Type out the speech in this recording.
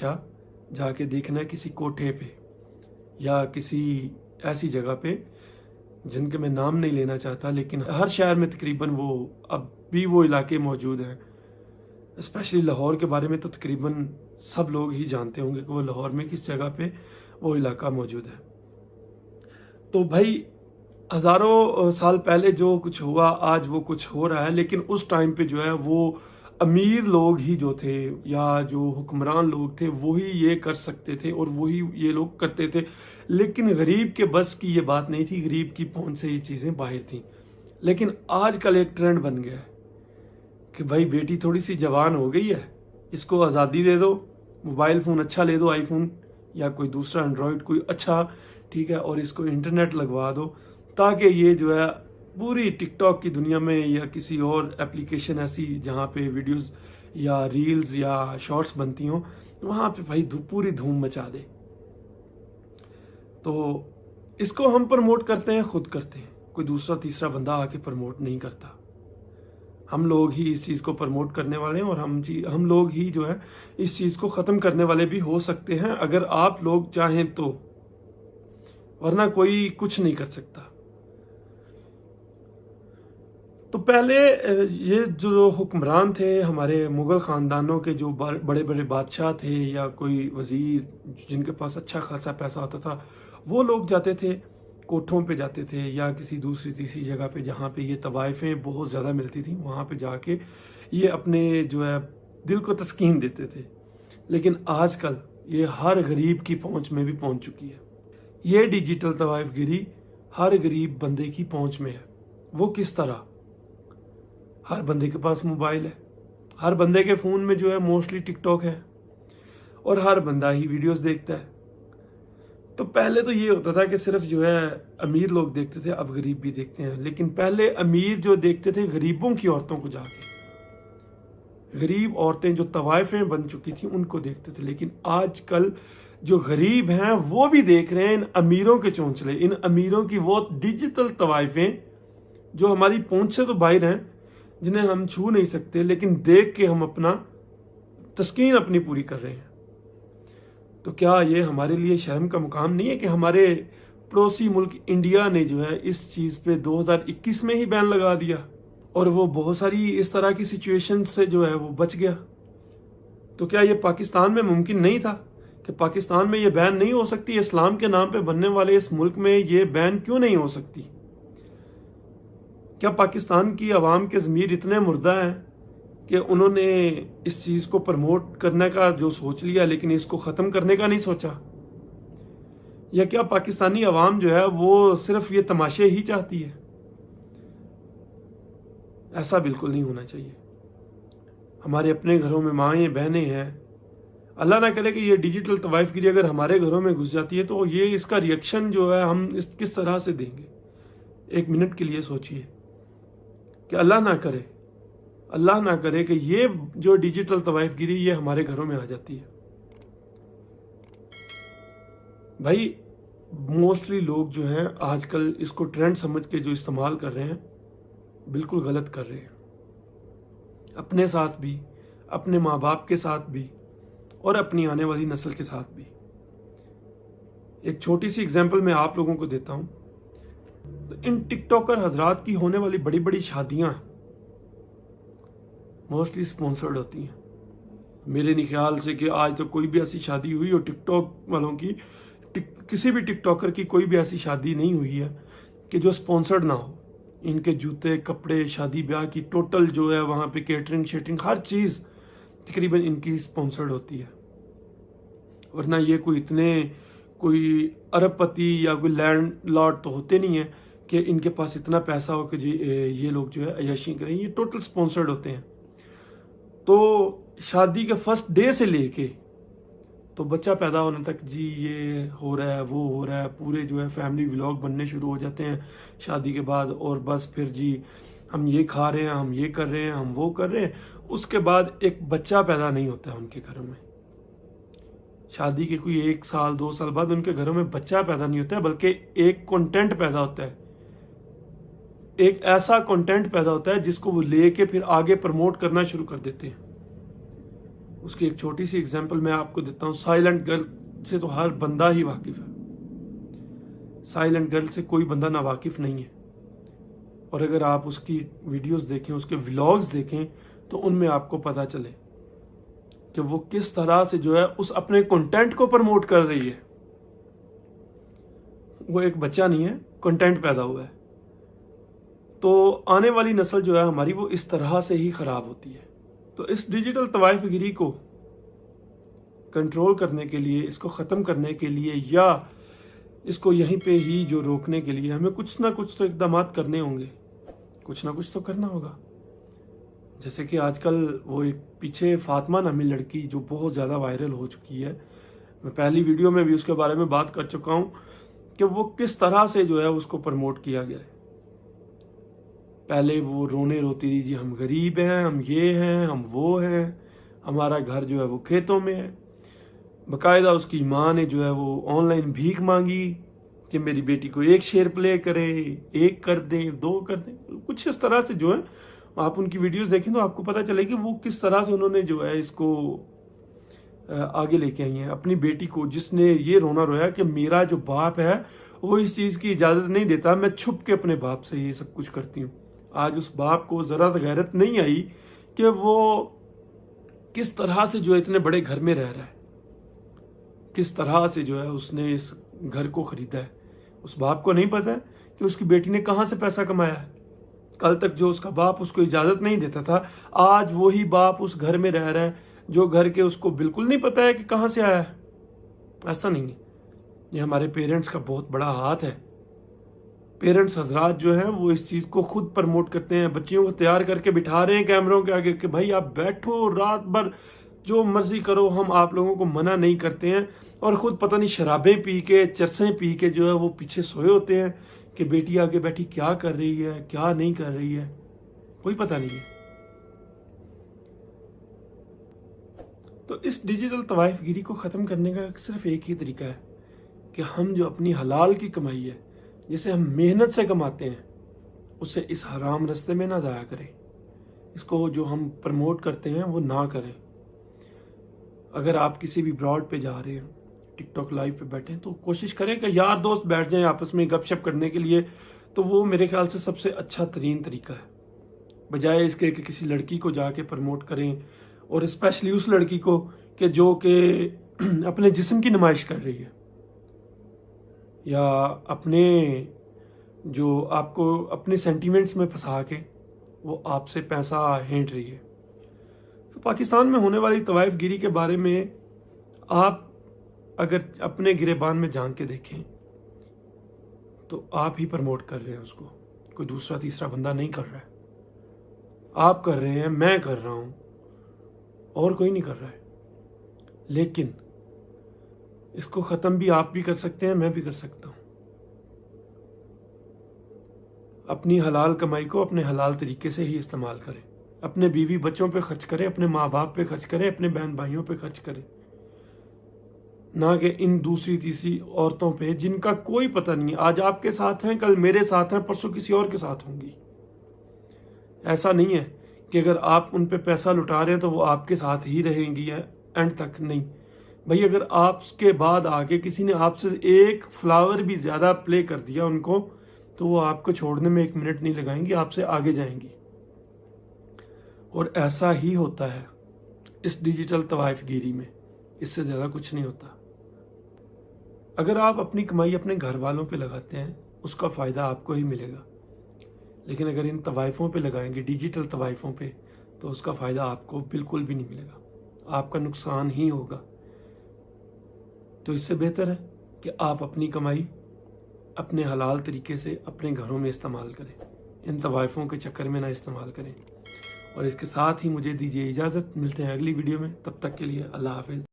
अच्छा जाके देखना है किसी कोठे पे या किसी ऐसी जगह पे जिनके मैं नाम नहीं लेना चाहता, लेकिन हर शहर में तकरीबन वो अब भी वो इलाके मौजूद हैं। स्पेशली लाहौर के बारे में तो तकरीबन सब लोग ही जानते होंगे कि वो लाहौर में किस जगह पे वो इलाका मौजूद है। तो भाई हजारों साल पहले जो कुछ हुआ आज वो कुछ हो रहा है, लेकिन उस टाइम पे जो है वो अमीर लोग ही जो थे या जो हुक्मरान लोग थे वही ये कर सकते थे और वही ये लोग करते थे। लेकिन गरीब के बस की ये बात नहीं थी, गरीब की पहुंच से ये चीजें बाहर थी। लेकिन आजकल एक ट्रेंड बन गया है कि भाई बेटी थोड़ी सी जवान हो गई है, इसको आज़ादी दे दो, मोबाइल फ़ोन अच्छा ले दो, आईफोन या कोई दूसरा एंड्रॉयड कोई अच्छा, ठीक है, और इसको इंटरनेट लगवा दो ताकि ये जो है पूरी टिकटॉक की दुनिया में या किसी और एप्लीकेशन ऐसी जहाँ पे वीडियोस या रील्स या शॉर्ट्स बनती हों वहाँ पे भाई पूरी धूम मचा दे। तो इसको हम प्रमोट करते हैं, खुद करते हैं, कोई दूसरा तीसरा बंदा आके प्रमोट नहीं करता। हम लोग ही इस चीज़ को प्रमोट करने वाले हैं और हम लोग ही जो है इस चीज़ को ख़त्म करने वाले भी हो सकते हैं अगर आप लोग चाहें तो, वरना कोई कुछ नहीं कर सकता। तो पहले ये जो हुक्मरान थे हमारे मुगल ख़ानदानों के, जो बड़े बड़े बादशाह थे या कोई वज़ीर जिनके पास अच्छा खासा पैसा होता था, वो लोग जाते थे, कोठों पे जाते थे या किसी दूसरी तीसरी जगह पे जहाँ पे ये तवाइफें बहुत ज़्यादा मिलती थी, वहाँ पे जाके ये अपने जो है दिल को तस्कीन देते थे। लेकिन आजकल ये हर गरीब की पहुँच में भी पहुँच चुकी है। ये डिजिटल तवाइफगिरी हर गरीब बंदे की पहुँच में है। वो किस तरह? हर बंदे के पास मोबाइल है, हर बंदे के फ़ोन में जो है मोस्टली टिकटॉक है और हर बंदा ही वीडियोस देखता है। तो पहले तो ये होता था कि सिर्फ जो है अमीर लोग देखते थे, अब गरीब भी देखते हैं। लेकिन पहले अमीर जो देखते थे गरीबों की औरतों को जाके, गरीब औरतें जो तवाइफें बन चुकी थी उनको देखते थे। लेकिन आजकल जो गरीब हैं वो भी देख रहे हैं इन अमीरों के चोंचले, इन अमीरों की वो डिजिटल तवाइफें जो हमारी पहुंच से तो बाहर हैं, जिन्हें हम छू नहीं सकते, लेकिन देख के हम अपना तस्कीन अपनी पूरी कर रहे हैं। तो क्या ये हमारे लिए शर्म का मुकाम नहीं है कि हमारे पड़ोसी मुल्क इंडिया ने जो है इस चीज़ पे 2021 में ही बैन लगा दिया और वो बहुत सारी इस तरह की सिचुएशन से जो है वो बच गया। तो क्या ये पाकिस्तान में मुमकिन नहीं था कि पाकिस्तान में ये बैन नहीं हो सकती? इस्लाम के नाम पे बनने वाले इस मुल्क में ये बैन क्यों नहीं हो सकती? क्या पाकिस्तान की आवाम के ज़मीर इतने मुर्दा हैं कि उन्होंने इस चीज़ को प्रमोट करने का जो सोच लिया लेकिन इसको ख़त्म करने का नहीं सोचा? या क्या पाकिस्तानी आवाम जो है वो सिर्फ ये तमाशे ही चाहती है? ऐसा बिल्कुल नहीं होना चाहिए। हमारे अपने घरों में माएँ बहनें हैं, अल्लाह ना करे कि ये डिजिटल तवाइफगिरी अगर हमारे घरों में घुस जाती है तो ये इसका रिएक्शन जो है हम किस तरह से देंगे? एक मिनट के लिए सोचिए कि अल्लाह ना करे कि ये जो डिजिटल तवाइफगिरी ये हमारे घरों में आ जाती है। भाई मोस्टली लोग जो हैं आजकल इसको ट्रेंड समझ के जो इस्तेमाल कर रहे हैं बिल्कुल गलत कर रहे हैं, अपने साथ भी, अपने माँ बाप के साथ भी और अपनी आने वाली नस्ल के साथ भी। एक छोटी सी एग्जांपल मैं आप लोगों को देता हूं। तो इन टिकटॉकर हजरात की होने वाली बड़ी बड़ी शादियां मोस्टली स्पॉन्सर्ड होती हैं। मेरे नहीं ख्याल से कि आज तक कोई भी ऐसी शादी हुई और टिकटॉक वालों की, किसी भी टिकटॉकर की कोई भी ऐसी शादी नहीं हुई है कि जो स्पॉन्सर्ड ना हो। इनके जूते, कपड़े, शादी ब्याह की टोटल जो है वहाँ पे केटरिंग शेटरिंग हर चीज़ तकरीबन इनकी स्पॉन्सर्ड होती है। वरना ये कोई अरबपति या कोई लैंड लॉर्ड तो होते नहीं है कि इनके पास इतना पैसा हो कि जी ये लोग जो है अय्याशी करें। ये टोटल स्पॉन्सर्ड होते हैं। तो शादी के फर्स्ट डे से लेके तो बच्चा पैदा होने तक जी ये हो रहा है, वो हो रहा है, पूरे जो है फैमिली व्लॉग बनने शुरू हो जाते हैं शादी के बाद। और बस फिर जी हम ये खा रहे हैं, हम ये कर रहे हैं, हम वो कर रहे हैं। उसके बाद एक बच्चा पैदा नहीं होता है उनके घरों में। शादी के कोई 1 साल 2 साल बाद उनके घरों में बच्चा पैदा नहीं होता है, बल्कि एक कंटेंट पैदा होता है। एक ऐसा कंटेंट पैदा होता है जिसको वो लेके फिर आगे प्रमोट करना शुरू कर देते हैं। उसकी एक छोटी सी एग्जांपल मैं आपको देता हूँ। साइलेंट गर्ल से तो हर बंदा ही वाकिफ है, साइलेंट गर्ल से कोई बंदा ना वाकिफ नहीं है। और अगर आप उसकी वीडियोस देखें, उसके व्लॉग्स देखें, तो उनमें आपको पता चले कि वो किस तरह से जो है उस अपने कंटेंट को प्रमोट कर रही है। वो एक बच्चा नहीं है, कंटेंट पैदा हुआ है। तो आने वाली नस्ल जो है हमारी, वो इस तरह से ही खराब होती है। तो इस डिजिटल तवाइफगिरी को कंट्रोल करने के लिए, इसको ख़त्म करने के लिए, या इसको यहीं पे ही जो रोकने के लिए हमें कुछ ना कुछ तो इक़दाम करने होंगे, कुछ ना कुछ तो करना होगा। जैसे कि आजकल वो एक पीछे फातिमा नामी लड़की जो बहुत ज़्यादा वायरल हो चुकी है, मैं पहली वीडियो में भी उसके बारे में बात कर चुका हूँ कि वो किस तरह से जो है उसको प्रमोट किया गया है। पहले वो रोने रोती थी, जी हम गरीब हैं, हम ये हैं, हम वो हैं, हमारा घर जो है वो खेतों में है। बाकायदा उसकी माँ ने जो है वो ऑनलाइन भीख मांगी कि मेरी बेटी को 1 शेयर प्ले करे, 1 कर दें, 2 कर दें, कुछ इस तरह से जो है। आप उनकी वीडियोस देखें तो आपको पता चलेगी वो किस तरह से उन्होंने जो है इसको आगे लेके आई हैं। अपनी बेटी को, जिसने ये रोना रोया कि मेरा जो बाप है वो इस चीज़ की इजाज़त नहीं देता, मैं छुप के अपने बाप से ये सब कुछ करती हूँ। आज उस बाप को ज़रा गैरत नहीं आई कि वो किस तरह से जो है इतने बड़े घर में रह रहा है, किस तरह से जो है उसने इस घर को खरीदा है। उस बाप को नहीं पता है कि उसकी बेटी ने कहाँ से पैसा कमाया है। कल तक जो उसका बाप उसको इजाज़त नहीं देता था, आज वही बाप उस घर में रह रहा है जो घर के उसको बिल्कुल नहीं पता है कि कहाँ से आया है। ऐसा नहीं है, ये हमारे पेरेंट्स का बहुत बड़ा हाथ है। पेरेंट्स हजरात जो हैं वो इस चीज़ को खुद प्रमोट करते हैं, बच्चियों को तैयार करके बिठा रहे हैं कैमरों के आगे कि भाई आप बैठो, रात भर जो मर्जी करो, हम आप लोगों को मना नहीं करते हैं। और खुद पता नहीं शराबें पी के, चरसें पी के जो है वो पीछे सोए होते हैं कि बेटी आगे बैठी क्या कर रही है, क्या नहीं कर रही है, कोई पता नहीं है। तो इस डिजिटल तवाइफगिरी को ख़त्म करने का सिर्फ एक ही तरीका है कि हम जो अपनी हलाल की कमाई है, जिसे हम मेहनत से कमाते हैं, उसे इस हराम रास्ते में ना ज़ाया करें। इसको जो हम प्रमोट करते हैं वो ना करें। अगर आप किसी भी ब्रॉड पे जा रहे हैं, टिकटॉक लाइव पे बैठे हैं, तो कोशिश करें कि यार दोस्त बैठ जाएं आपस में गपशप करने के लिए। तो वो मेरे ख्याल से सबसे अच्छा तरीन तरीका है, बजाय इसके कि किसी लड़की को जाके प्रमोट करें, और स्पेशली उस लड़की को कि जो कि अपने जिस्म की नुमाइश कर रही है, या अपने जो आपको अपने सेंटीमेंट्स में फंसा के वो आपसे पैसा हेंट रही है। तो पाकिस्तान में होने वाली तवाइफगिरी के बारे में आप अगर अपने गिरेबान में जान के देखें तो आप ही प्रमोट कर रहे हैं उसको, कोई दूसरा तीसरा बंदा नहीं कर रहा है। आप कर रहे हैं, मैं कर रहा हूं, और कोई नहीं कर रहा है। लेकिन इसको ख़त्म भी आप भी कर सकते हैं, मैं भी कर सकता हूं। अपनी हलाल कमाई को अपने हलाल तरीके से ही इस्तेमाल करें। अपने बीवी बच्चों पे खर्च करें, अपने माँ बाप पे खर्च करें, अपने बहन भाइयों पे खर्च करें, ना कि इन दूसरी तीसरी औरतों पे जिनका कोई पता नहीं। आज आपके साथ हैं, कल मेरे साथ हैं, परसों किसी और के साथ होंगी। ऐसा नहीं है कि अगर आप उन पे पैसा लुटा रहे हैं तो वो आपके साथ ही रहेंगी या एंड तक नहीं। भाई अगर आपके बाद आके किसी ने आपसे एक फ्लावर भी ज़्यादा प्ले कर दिया उनको, तो वो आपको छोड़ने में 1 मिनट नहीं लगाएंगी, आपसे आगे जाएंगी। और ऐसा ही होता है इस डिजिटल तवाइफगिरी में, इससे ज़्यादा कुछ नहीं होता। अगर आप अपनी कमाई अपने घर वालों पे लगाते हैं, उसका फ़ायदा आपको ही मिलेगा। लेकिन अगर इन तवाइफों पे लगाएंगे, डिजिटल तवाइफों पे, तो उसका फ़ायदा आपको बिल्कुल भी नहीं मिलेगा, आपका नुकसान ही होगा। तो इससे बेहतर है कि आप अपनी कमाई अपने हलाल तरीके से अपने घरों में इस्तेमाल करें, इन तवाइफों के चक्कर में ना इस्तेमाल करें। और इसके साथ ही मुझे दीजिए इजाज़त, मिलते हैं अगली वीडियो में। तब तक के लिए अल्लाह हाफिज़।